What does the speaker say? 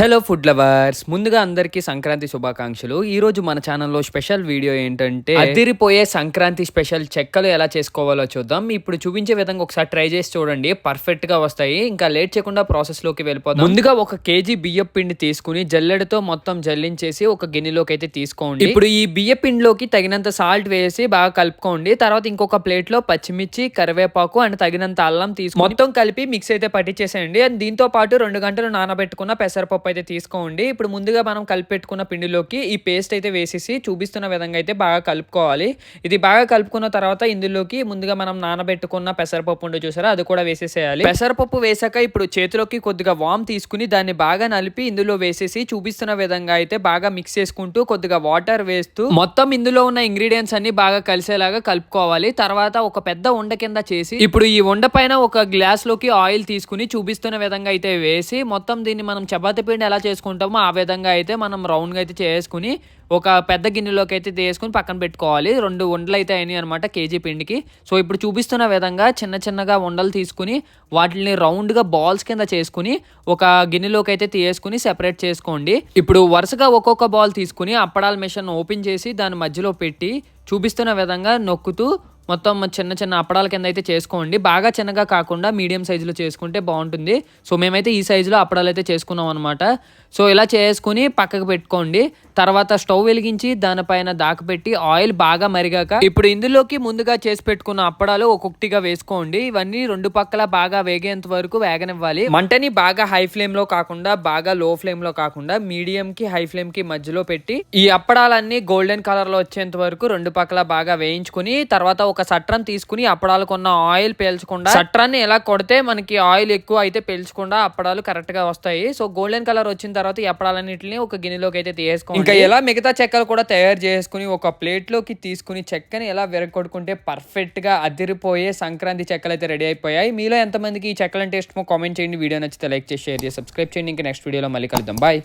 Hello food lovers, ముందుగా అందరికీ సంక్రాంతి శుభాకాంక్షలు. ఈరోజు మన ఛానల్లో స్పెషల్ వీడియో ఏంటంటే అదిరిపోయే సంక్రాంతి స్పెషల్ చెక్కలు ఎలా చేసుకోవాలో చూద్దాం. ఇప్పుడు చూపించే విధంగా ఒకసారి ట్రై చేసి చూడండి, పర్ఫెక్ట్ గా వస్తాయి. ఇంకా లేట్ చేయకుండా ప్రాసెస్ లోకి వెళ్ళిపోదాం. ముందుగా 1 కేజీ బియ్యం పిండి తీసుకుని జల్లెడతో మొత్తం జల్లించేసి ఒక గిన్నెలోకి అయితే తీసుకోండి. ఇప్పుడు ఈ బియ్యం పిండిలోకి తగినంత సాల్ట్ వేసి బాగా కలుపుకోండి. తర్వాత ఇంకొక ప్లేట్ లో పచ్చిమిర్చి, కరివేపాకు అండ్ తగినంత అల్లం తీసుకుని మొత్తం కలిపి మిక్స్ అయితే పట్టించేసేయండి. అండ్ దీంతో పాటు 2 గంటలు నానబెట్టుకున్న పెసరపప్పు అయితే తీసుకోండి. ఇప్పుడు ముందుగా మనం కలిపెట్టుకున్న పిండిలోకి ఈ పేస్ట్ అయితే వేసేసి చూపిస్తున్న విధంగా అయితే బాగా కలుపుకోవాలి. ఇది బాగా కలుపుకున్న తర్వాత ఇందులోకి ముందుగా మనం నానబెట్టుకున్న పెసరపప్పు ఉండే చూసారా, అది కూడా వేసేసేయాలి. పెసరపప్పు వేసాక ఇప్పుడు చేతిలోకి కొద్దిగా వామ్ తీసుకుని దాన్ని బాగా నలిపి ఇందులో వేసేసి చూపిస్తున్న విధంగా అయితే బాగా మిక్స్ చేసుకుంటూ కొద్దిగా వాటర్ వేస్తూ మొత్తం ఇందులో ఉన్న ఇంగ్రీడియంట్స్ అన్ని బాగా కలిసేలాగా కలుపుకోవాలి. తర్వాత ఒక పెద్ద ఉండ కింద చేసి ఇప్పుడు ఈ ఉండ పైన ఒక గ్లాస్ లోకి ఆయిల్ తీసుకుని చూపిస్తున్న విధంగా అయితే వేసి మొత్తం దీన్ని మనం చపాతీ పిండి ఎలా చేసుకుంటామో ఆ విధంగా అయితే మనం రౌండ్గా అయితే చేసుకుని ఒక పెద్ద గిన్నెలోకి అయితే తీసుకుని పక్కన పెట్టుకోవాలి. 2 ఉండలు అయితే అయినాయి అనమాట కేజీ పిండికి. సో ఇప్పుడు చూపిస్తున్న విధంగా చిన్న చిన్నగా ఉండలు తీసుకుని వాటిని రౌండ్గా బాల్స్ కింద చేసుకుని ఒక గిన్నెలోకి అయితే తీసుకుని సెపరేట్ చేసుకోండి. ఇప్పుడు వరుసగా ఒక్కొక్క బాల్ తీసుకుని అప్పడాల మిషన్ ఓపెన్ చేసి దాని మధ్యలో పెట్టి చూపిస్తున్న విధంగా నొక్కుతూ మొత్తం చిన్న చిన్న అప్పడాల కింద అయితే చేసుకోండి. బాగా చిన్నగా కాకుండా మీడియం సైజులో చేసుకుంటే బాగుంటుంది. సో మేమైతే ఈ సైజులో అప్పడాలు అయితే చేసుకున్నాం అనమాట. సో ఇలా చేసుకుని పక్కకు పెట్టుకోండి. తర్వాత స్టవ్ వెలిగించి దానిపైన దాకపెట్టి ఆయిల్ బాగా మరిగాక ఇప్పుడు ఇందులోకి ముందుగా చేసి పెట్టుకున్న అప్పడాలు ఒక్కొక్కటిగా వేసుకోండి. ఇవన్నీ 2 పక్కల బాగా వేగేంత వరకు వేగనివ్వాలి. మంటని బాగా హై ఫ్లేమ్ లో కాకుండా బాగా లో ఫ్లేమ్ లో కాకుండా మీడియం కి హై ఫ్లేమ్ కి మధ్యలో పెట్టి ఈ అప్పడాలన్నీ గోల్డెన్ కలర్ లో వచ్చేంత వరకు 2 పక్కల బాగా వేయించుకుని తర్వాత ఒక సట్రం తీసుకుని అప్పడాలకు ఉన్న ఆయిల్ పేల్చకుండా సట్రాన్ని ఎలా కొడితే మనకి ఆయిల్ ఎక్కువ అయితే పేల్చకుండా అప్పడాలు కరెక్ట్ గా వస్తాయి. సో గోల్డెన్ కలర్ వచ్చిన తర్వాత ఈ అప్పడాలన్నింటినీ ఒక గిన్నెలోకి అయితే తీసుకోండి. ఇంకా ఎలా మిగతా చెక్కలు కూడా తయారు చేసుకుని ఒక ప్లేట్ లోకి తీసుకుని చెక్కని ఎలా విరగొట్టుకుంటే పర్ఫెక్ట్ గా అదిరిపోయే సంక్రాంతి చెక్కలు అయితే రెడీ అయిపోయాయి. మీలో ఎంతమందికి ఈ చెక్కలు అంటే ఇష్టమో కామెంట్ చేయండి. వీడియో నచ్చితే లైక్ చేసి షేర్ చేసి సబ్స్క్రైబ్ చేయండి. ఇంకా నెక్స్ట్ వీడియోలో మళ్ళీ కలుద్దాం. బాయ్.